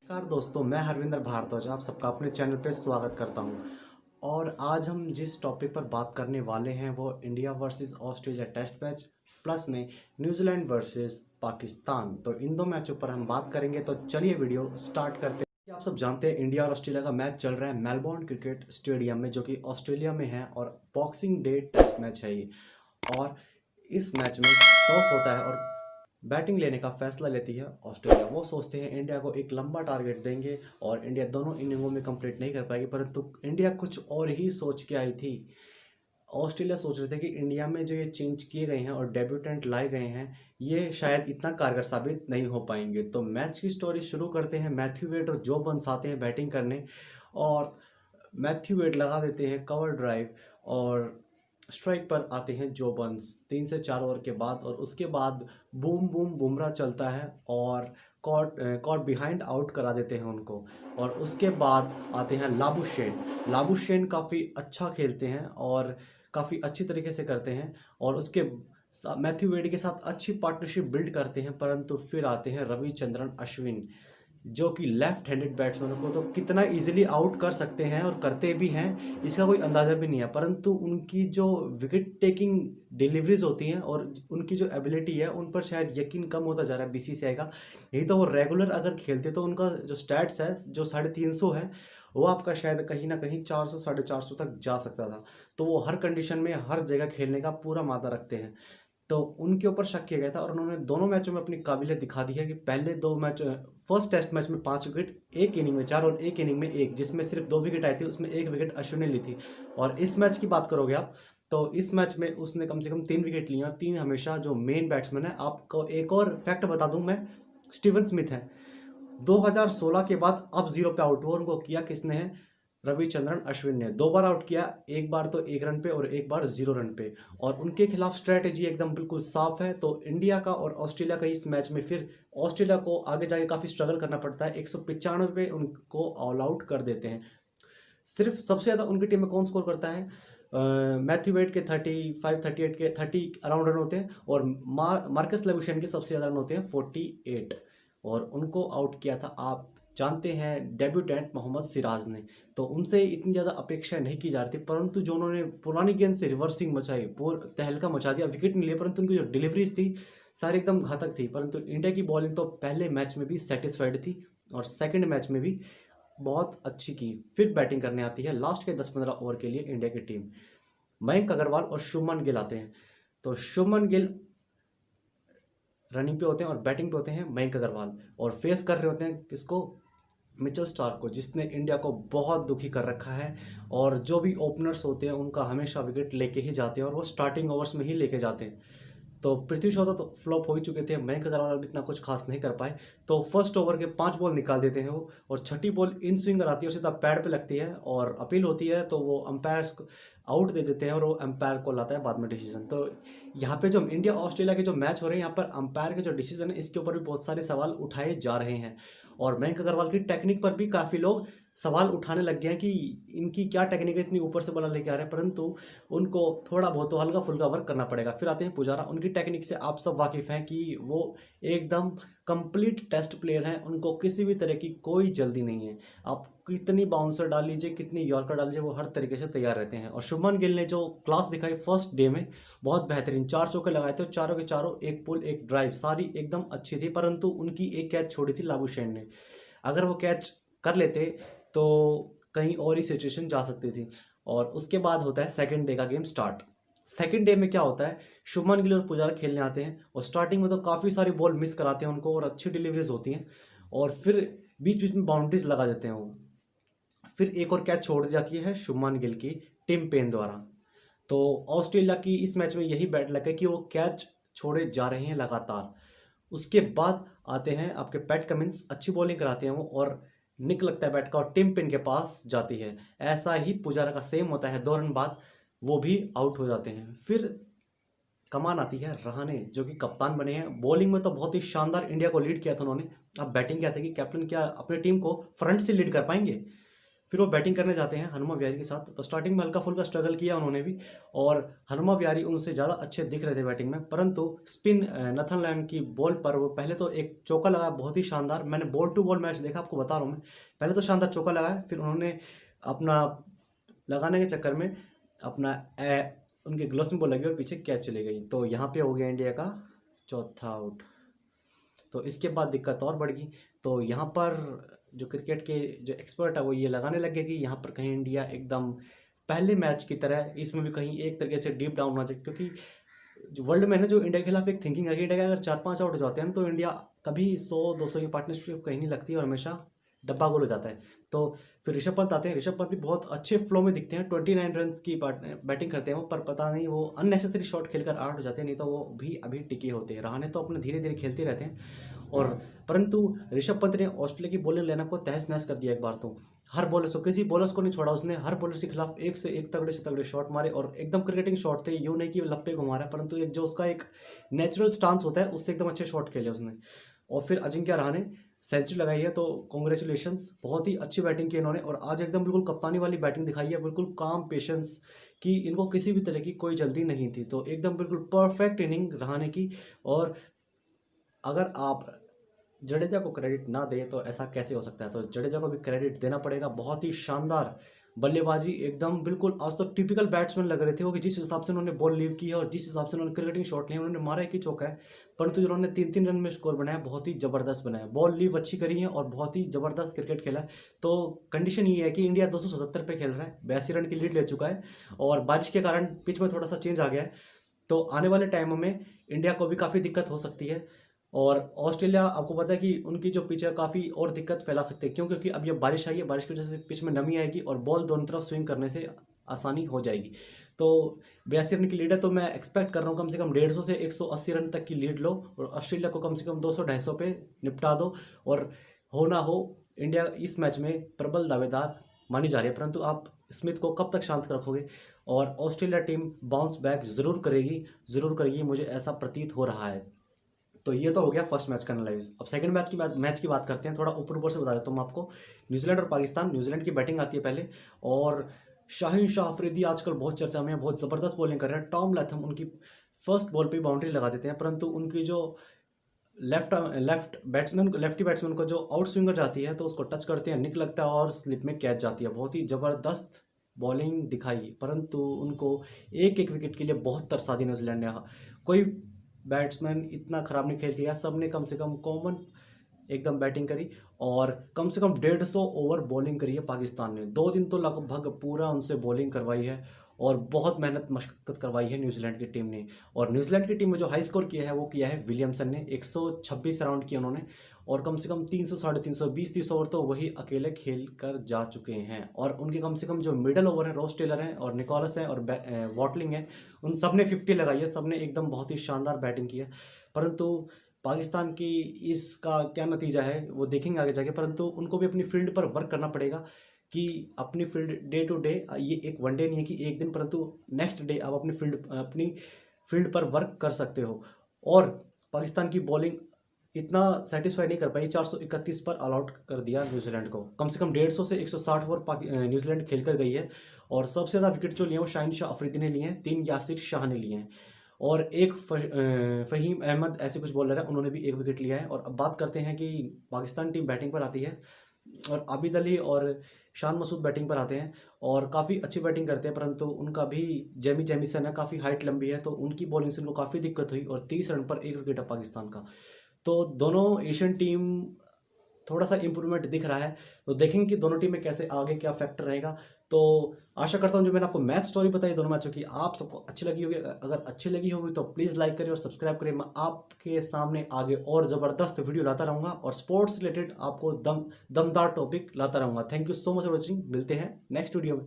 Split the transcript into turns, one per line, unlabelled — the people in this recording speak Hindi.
नमस्कार दोस्तों, मैं हरविंदर भारद्वाज आप सबका अपने चैनल पे स्वागत करता हूं। और आज हम जिस टॉपिक पर बात करने वाले हैं वो India versus Australia test match plus में न्यूजीलैंड वर्सेस पाकिस्तान। तो इन दो मैचों पर हम बात करेंगे, तो चलिए वीडियो स्टार्ट करते हैं। आप सब जानते हैं इंडिया और ऑस्ट्रेलिया का मैच चल रहा है मेलबोर्न क्रिकेट स्टेडियम में, जो कि ऑस्ट्रेलिया में है, और बॉक्सिंग डे टेस्ट मैच है ये। और इस मैच में टॉस होता है और बैटिंग लेने का फैसला लेती है ऑस्ट्रेलिया। वो सोचते हैं इंडिया को एक लंबा टारगेट देंगे और इंडिया दोनों इनिंगों में कंप्लीट नहीं कर पाएगी, परंतु इंडिया कुछ और ही सोच के आई थी। ऑस्ट्रेलिया सोच रहे थे कि इंडिया में जो ये चेंज किए गए हैं और डेब्यूटेंट लाए गए हैं, ये शायद इतना कारगर साबित नहीं हो पाएंगे। तो मैच की स्टोरी शुरू करते हैं। मैथ्यू वेड और जो बर्न्स आते हैं बैटिंग करने, और मैथ्यू वेड लगा देते हैं कवर ड्राइव, और स्ट्राइक पर आते हैं जो बर्न्स 3 से 4 ओवर के बाद। और उसके बाद बूम बूम बुमराह चलता है और कॉट बिहाइंड आउट करा देते हैं उनको। और उसके बाद आते हैं लाबुशेन। लाबुशेन काफ़ी अच्छा खेलते हैं और काफ़ी अच्छी तरीके से करते हैं, और उसके मैथ्यू वेड के साथ अच्छी पार्टनरशिप बिल्ड करते हैं। परंतु फिर आते हैं रविचंद्रन अश्विन, जो कि लेफ्ट हैंडेड बैट्समैन को तो कितना इजीली आउट कर सकते हैं और करते भी हैं, इसका कोई अंदाज़ा भी नहीं है। परंतु उनकी जो विकेट टेकिंग डिलीवरीज होती हैं और उनकी जो एबिलिटी है, उन पर शायद यकीन कम होता जा रहा है बीसीसीआई का। नहीं तो वो रेगुलर अगर खेलते तो उनका जो स्टैट्स है, जो 350 है, वो आपका शायद कहीं ना कहीं 400 450 तक जा सकता था। तो वो हर कंडीशन में हर जगह खेलने का पूरा मादा रखते हैं। तो उनके ऊपर शक किया गया था और उन्होंने दोनों मैचों में अपनी काबिलियत दिखा दी है कि पहले 2 मैच, फर्स्ट टेस्ट मैच में 5 विकेट, एक इनिंग में 4 और एक इनिंग में 1, जिसमें सिर्फ 2 विकेट आई थी, उसमें 1 विकेट अश्विन ने ली थी। और इस मैच की बात करोगे आप, तो इस मैच में उसने कम से कम 3 विकेट लिए, और 3 हमेशा जो मेन बैट्समैन है। आपको एक और फैक्ट बता दूं मैं, स्टीवन स्मिथ है, 2016 के बाद अब 0 पे आउट हुआ, उनको किया किसने है? रविचंद्रन अश्विन ने 2 बार आउट किया, एक बार तो 1 रन पे और एक बार 0 रन पे। और उनके खिलाफ स्ट्रेटेजी एकदम बिल्कुल साफ है। तो इंडिया का और ऑस्ट्रेलिया का इस मैच में फिर ऑस्ट्रेलिया को आगे जाके काफ़ी स्ट्रगल करना पड़ता है। 195 पे उनको ऑल आउट कर देते हैं। सिर्फ सबसे ज़्यादा उनकी टीम में कौन स्कोर करता है? मैथ्यू वेड के 35 38 के 30 अराउंड रन होते हैं, और मार्कस लेबुशेन के सबसे ज़्यादा रन होते हैं 48। और उनको आउट किया था, आप जानते हैं, डेब्यूटेंट मोहम्मद सिराज ने। तो उनसे इतनी ज़्यादा अपेक्षा नहीं की जा रही थी, परंतु जो उन्होंने पुरानी गेंद से रिवर्सिंग मचाई, पूरा तहलका मचा दिया, विकेट नहीं लिए, परंतु उनकी जो डिलीवरीज थी सारी एकदम घातक थी। परंतु इंडिया की बॉलिंग तो पहले मैच में भी सेटिस्फाइड थी और सेकंड मैच में भी बहुत अच्छी की। फिर बैटिंग करने आती है लास्ट के 10-15 ओवर के लिए इंडिया की टीम। मयंक अग्रवाल और शुभमन गिल आते हैं। तो शुभमन गिल रनिंग पे होते हैं और बैटिंग पे होते हैं मयंक अग्रवाल, और फेस कर रहे होते हैं किसको? मिचेल स्टार्क को, जिसने इंडिया को बहुत दुखी कर रखा है। और जो भी ओपनर्स होते हैं उनका हमेशा विकेट लेके ही जाते हैं, और वो स्टार्टिंग ओवर्स में ही लेके जाते हैं। तो पृथ्वी शॉ तो फ्लॉप हो ही चुके थे, मयंक अग्रवाल भी इतना कुछ खास नहीं कर पाए। तो फर्स्ट ओवर के 5 बॉल निकाल देते हैं वो, और छठी बॉल इन स्विंगर आती है और सीधा पैड पे लगती है और अपील होती है, तो वो अंपायर्स को आउट दे देते हैं और वो अंपायर को लाता है बाद में डिसीजन। तो यहाँ पे जो इंडिया ऑस्ट्रेलिया के जो मैच हो रहे हैं, यहाँ पर अंपायर के जो डिसीजन है, इसके ऊपर भी बहुत सारे सवाल उठाए जा रहे हैं। और मयंक अग्रवाल की टेक्निक पर भी काफ़ी लोग सवाल उठाने लग गए हैं कि इनकी क्या टेक्निक है, इतनी ऊपर से बॉल लेके आ रहे हैं। परंतु उनको थोड़ा बहुत तो हल्का फुल्का वर्क करना पड़ेगा। फिर आते हैं पुजारा, उनकी टेक्निक से आप सब वाकिफ़ हैं कि वो एकदम कंप्लीट टेस्ट प्लेयर हैं, उनको किसी भी तरह की कोई जल्दी नहीं है। आप कितनी बाउंसर डाल लीजिए, कितनी यॉर्कर डाल लीजिए, वो हर तरीके से तैयार रहते हैं। और शुभमन गिल ने जो क्लास दिखाई फर्स्ट डे में, बहुत बेहतरीन 4 चौके लगाए थे, चारों के चारों, एक पुल एक ड्राइव, सारी एकदम अच्छी थी। परंतु उनकी एक कैच छोड़ी थी लाबुशेन ने, अगर वो कैच कर लेते तो कहीं और ही सिचुएशन जा सकती थी। और उसके बाद होता है सेकंड डे का गेम स्टार्ट। सेकंड डे में क्या होता है, शुभमन गिल और पुजारा खेलने आते हैं, और स्टार्टिंग में तो काफ़ी सारी बॉल मिस कराते हैं उनको, और अच्छी डिलीवरीज होती हैं, और फिर बीच बीच में बाउंड्रीज लगा देते हैं वो। फिर एक और कैच छोड़ दी जाती है शुभमन गिल की टिम पेन द्वारा। तो ऑस्ट्रेलिया की इस मैच में यही बैड लग है कि वो कैच छोड़े जा रहे हैं लगातार। उसके बाद आते हैं आपके पैट कमिंस, अच्छी बॉलिंग कराते हैं वो, और निक लगता है बैट का और टिम पिन के पास जाती है। ऐसा ही पुजारा का सेम होता है, 2 रन बाद वो भी आउट हो जाते हैं। फिर कमान आती है रहाणे, जो कि कप्तान बने हैं। बॉलिंग में तो बहुत ही शानदार इंडिया को लीड किया था उन्होंने। अब बैटिंग क्या थी कि कैप्टन क्या अपनी टीम को फ्रंट से लीड कर पाएंगे? फिर वो बैटिंग करने जाते हैं हनुमा विहारी के साथ। तो स्टार्टिंग में हल्का फुल्का स्ट्रगल किया उन्होंने भी, और हनुमा विहारी उनसे ज़्यादा अच्छे दिख रहे थे बैटिंग में, परंतु स्पिन नथन लायन की बॉल पर वो पहले तो एक चौका लगाया बहुत ही शानदार। मैंने बॉल टू बॉल मैच देखा, आपको बता रहा हूँ मैं। पहले तो शानदार चौका लगाया, फिर उन्होंने अपना लगाने के चक्कर में अपना उनके ग्लव्स में बॉल लगी और पीछे कैच चली गई। तो यहाँ पे हो गया इंडिया का चौथा आउट। तो इसके बाद दिक्कत और बढ़ गई। तो यहाँ पर जो क्रिकेट के जो एक्सपर्ट है वो ये लगाने लगे कि यहाँ पर कहीं इंडिया एकदम पहले मैच की तरह इसमें भी कहीं एक तरीके से डीप डाउन होना चाहिए, क्योंकि जो वर्ल्ड में ना जो इंडिया के खिलाफ एक थिंकिंग है कि इंडिया का अगर 4-5 आउट हो जाते हैं तो इंडिया कभी 100-200 की पार्टनरशिप कहीं नहीं लगती और हमेशा डब्बा गोल हो जाता है। तो फिर ऋषभ पंत आते हैं। ऋषभ पंत भी बहुत अच्छे फ्लो में दिखते हैं, 29 रन की बैटिंग करते हैं वो, पर पता नहीं वो अननेसेसरी शॉट खेलकर आउट हो जाते हैं, नहीं तो वो भी अभी टिके होते हैं। रहाणे तो अपने धीरे धीरे खेलते रहते हैं, और परंतु ऋषभ पंत ने ऑस्ट्रेलिया की बॉलिंग लाइनअप को तहस नहस कर दिया एक बार। तो हर बॉलर को, किसी बॉलर्स को नहीं छोड़ा उसने, हर बॉलर के खिलाफ एक से एक तगड़े से तगड़े शॉट मारे, और एकदम क्रिकेटिंग शॉट थे, यूँ नहीं कि लप्पे घुमा रहा है, परंतु एक जो उसका एक नेचुरल स्टांस होता है उससे एकदम अच्छे शॉट खेले उसने। और फिर अजिंक्य रहाणे सेंचुरी लगाई है, तो कॉन्ग्रेचुलेशंस, बहुत ही अच्छी बैटिंग की इन्होंने, और आज एकदम बिल्कुल कप्तानी वाली बैटिंग दिखाई है, बिल्कुल काम पेशेंस की, इनको किसी भी तरह की कोई जल्दी नहीं थी। तो एकदम बिल्कुल परफेक्ट इनिंग रहाणे की। और अगर आप जडेजा को क्रेडिट ना दे तो ऐसा कैसे हो सकता है, तो जडेजा को भी क्रेडिट देना पड़ेगा। बहुत ही शानदार बल्लेबाजी, एकदम बिल्कुल आज तो टिपिकल बैट्समैन लग रहे थे वो, कि जिस हिसाब से उन्होंने बॉल लीव की है और जिस हिसाब से उन्होंने क्रिकेटिंग शॉट लिए, उन्होंने मारा एक ही चौका है, परंतु उन्होंने 3-3 रन में स्कोर बनाया, बहुत ही ज़बरदस्त बनाया, बॉल लीव अच्छी करी है और बहुत ही ज़बरदस्त क्रिकेट खेला है। तो कंडीशन ये है कि इंडिया 277 पे खेल रहा है, 82 रन की लीड ले चुका है, और बारिश के कारण पिच में थोड़ा सा चेंज आ गया है, तो आने वाले टाइम में इंडिया को भी काफ़ी दिक्कत हो सकती है। और ऑस्ट्रेलिया, आपको पता है कि उनकी जो पिच है काफ़ी और दिक्कत फैला सकते हैं, क्यों? क्योंकि अब ये बारिश आई है, बारिश की वजह से पिच में नमी आएगी और बॉल दोनों तरफ स्विंग करने से आसानी हो जाएगी। तो 82 रन की लीड है, तो मैं एक्सपेक्ट कर रहा हूँ कम से कम 150 से 180 रन तक की लीड लो, और ऑस्ट्रेलिया को कम से कम 200-250 पे निपटा दो। और हो ना हो, इंडिया इस मैच में प्रबल दावेदार मानी जा रही है, परंतु आप स्मिथ को कब तक शांत रखोगे? और ऑस्ट्रेलिया टीम बाउंस बैक ज़रूर करेगी, मुझे ऐसा प्रतीत हो रहा है। तो ये तो हो गया फर्स्ट मैच का एनालाइज। अब सेकंड मैच की बात करते हैं। थोड़ा ऊपर ऊपर से बता देता हूँ मैं आपको। न्यूजीलैंड और पाकिस्तान, न्यूजीलैंड की बैटिंग आती है पहले, और शाहीन शाह अफरीदी आजकल बहुत चर्चा में है, बहुत ज़बरदस्त बॉलिंग कर रहे हैं। टॉम लैथम उनकी फर्स्ट बॉल पे बाउंड्री लगा देते हैं, परंतु उनकी जो लेफ्टी बैट्समैन को जो आउट स्विंगर जाती है तो उसको टच करते हैं, निक लगता है और स्लिप में कैच जाती है। बहुत ही ज़बरदस्त बॉलिंग दिखाई, परंतु उनको एक एक विकेट के लिए बहुत तरसा दी न्यूजीलैंड ने। कोई बैट्समैन इतना ख़राब नहीं खेल किया, सब ने कम से कम कॉमन एकदम बैटिंग करी, और कम से कम 150 ओवर बॉलिंग करी है पाकिस्तान ने। 2 दिन तो लगभग पूरा उनसे बॉलिंग करवाई है, और बहुत मेहनत मशक्क़त करवाई है न्यूजीलैंड की टीम ने। और न्यूजीलैंड की टीम में जो हाई स्कोर किया है वो किया है विलियमसन ने, 126 राउंड किए उन्होंने, और कम से कम 300, 350, 20-30 ओवर तो वही अकेले खेल कर जा चुके हैं। और उनके कम से कम जो मिडल ओवर हैं, रॉस टेलर हैं और निकोलस हैं और वॉटलिंग है, उन सब ने 50 लगाई है, सब ने एकदम बहुत ही शानदार बैटिंग की है। परंतु पाकिस्तान की इसका क्या नतीजा है वो देखेंगे आगे जाके, परंतु उनको भी अपनी फील्ड पर वर्क करना पड़ेगा, कि अपनी फील्ड डे टू डे, ये एक वनडे नहीं है कि एक दिन, परंतु नेक्स्ट डे आप अपनी फील्ड पर वर्क कर सकते हो। और पाकिस्तान की बॉलिंग इतना सेटिस्फाई नहीं कर पाई, 431 पर ऑल आउट कर दिया न्यूजीलैंड को। कम से कम 150 से 160 ओवर न्यूजीलैंड खेल कर गई है, और सबसे ज़्यादा विकेट जो लिए वो शाहीन शाह अफरीदी ने लिए हैं, 3 यासिर शाह ने लिए हैं, और एक फ़हीम अहमद ऐसे कुछ बॉलर है, उन्होंने भी 1 विकेट लिया है। और अब बात करते हैं कि पाकिस्तान टीम बैटिंग पर आती है, और आबिद अली और शान मसूद बैटिंग पर आते हैं, और काफ़ी अच्छी बैटिंग करते हैं, परंतु उनका भी जेमिसन है, काफ़ी हाइट लंबी है, तो उनकी बॉलिंग से उनको काफ़ी दिक्कत हुई, और 30 रन पर 1 विकेट है पाकिस्तान का। तो दोनों एशियन टीम थोड़ा सा इम्प्रूवमेंट दिख रहा है, तो देखेंगे कि दोनों टीमें कैसे आगे क्या फैक्टर रहेगा। तो आशा करता हूँ जो मैंने आपको मैच स्टोरी बताई दोनों मैचों की, आप सबको अच्छी लगी होगी। अगर अच्छी लगी होगी तो प्लीज़ लाइक करिए और सब्सक्राइब करिए। मैं आपके सामने आगे और ज़बरदस्त वीडियो लाता रहूँगा, और स्पोर्ट्स रिलेटेड आपको दमदार टॉपिक लाता रहूँगा। Thank you so much for watching, मिलते हैं नेक्स्ट वीडियो में।